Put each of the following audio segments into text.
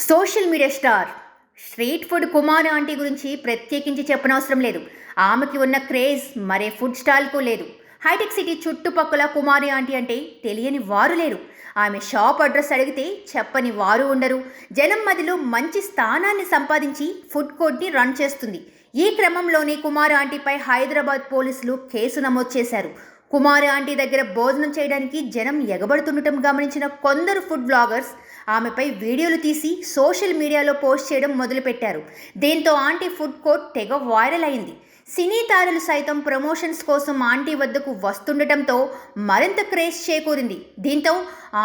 Social media star street food Kumari aunty గురించి ప్రత్యేకించి చెప్పనవసరం లేదు. ఆమెకి ఉన్న క్రేజ్ మరే ఫుడ్ స్టాల్కు లేదు. హైటెక్ సిటీ చుట్టుపక్కల కుమారి ఆంటీ అంటే తెలియని వారు లేరు. ఆమె షాప్ అడ్రస్ అడిగితే చెప్పని వారు ఉండరు. జనం మధ్యలో మంచి స్థానాన్ని సంపాదించి ఫుడ్ కోర్ట్ని రన్ చేస్తుంది. ఈ క్రమంలోనే కుమారి ఆంటీపై హైదరాబాద్ పోలీసులు కేసు నమోదు చేశారు. కుమారి ఆంటీ దగ్గర భోజనం చేయడానికి జనం ఎగబడుతుండటం గమనించిన కొందరు ఫుడ్ బ్లాగర్స్ ఆమెపై వీడియోలు తీసి సోషల్ మీడియాలో పోస్ట్ చేయడం మొదలుపెట్టారు. దీంతో ఆంటీ ఫుడ్ కోర్ట్ తెగ వైరల్ అయింది. సినీ తారలు సైతం ప్రమోషన్స్ కోసం ఆంటీ వద్దకు వస్తుండటంతో మరింత క్రేజ్ చేకూరింది. దీంతో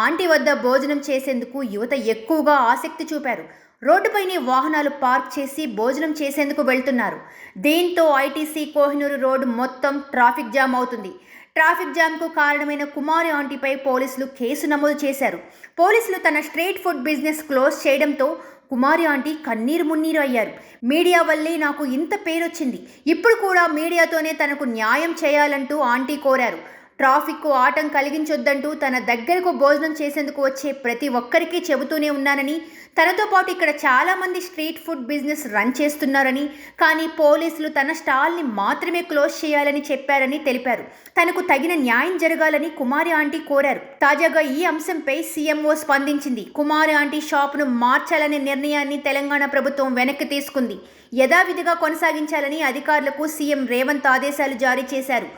ఆంటీ వద్ద భోజనం చేసేందుకు యువత ఎక్కువగా ఆసక్తి చూపారు. రోడ్డుపైనే వాహనాలు పార్క్ చేసి భోజనం చేసేందుకు వెళ్తున్నారు. దీంతో ఐటీసీ కోహినూరు రోడ్డు మొత్తం ట్రాఫిక్ జామ్ అవుతుంది. ట్రాఫిక్ జామ్కు కారణమైన కుమారి ఆంటీపై పోలీసులు కేసు నమోదు చేశారు. పోలీసులు తన స్ట్రీట్ ఫుడ్ బిజినెస్ క్లోజ్ చేయడంతో కుమారి ఆంటీ కన్నీరు మున్నీరు అయ్యారు. మీడియా వల్లే నాకు ఇంత పేరొచ్చింది, ఇప్పుడు కూడా మీడియాతోనే తనకు న్యాయం చేయాలంటూ ఆంటీ కోరారు. ట్రాఫిక్కు ఆటం కలిగించొద్దంటూ తన దగ్గరకు భోజనం చేసేందుకు వచ్చే ప్రతి ఒక్కరికి చెబుతూనే ఉన్నానని, తనతో పాటు ఇక్కడ చాలామంది స్ట్రీట్ ఫుడ్ బిజినెస్ రన్ చేస్తున్నారని, కానీ పోలీసులు తన స్టాల్ని మాత్రమే క్లోజ్ చేయాలని చెప్పారని తెలిపారు. తనకు తగిన న్యాయం జరగాలని కుమారి ఆంటీ కోరారు. తాజాగా ఈ అంశంపై సీఎంఓ స్పందించింది. కుమారి ఆంటీ షాపును మార్చాలనే నిర్ణయాన్ని తెలంగాణ ప్రభుత్వం వెనక్కి తీసుకుంది. యథావిధిగా కొనసాగించాలని అధికారులకు సీఎం రేవంత్ ఆదేశాలు జారీ చేశారు.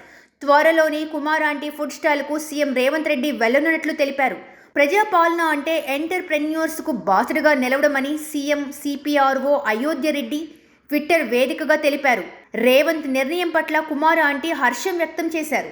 త్వరలోనే కుమారి ఆంటీ ఫుడ్ స్టాల్కు సీఎం రేవంత్ రెడ్డి వెళ్లనున్నట్లు తెలిపారు. ప్రజాపాలన అంటే ఎంటర్ప్రెన్యూర్స్కు బాసటగా నిలవడమని CM CPRO Ayodhya Reddy Twitter వేదికగా తెలిపారు. రేవంత్ నిర్ణయం పట్ల కుమారి ఆంటీ హర్షం వ్యక్తం చేశారు.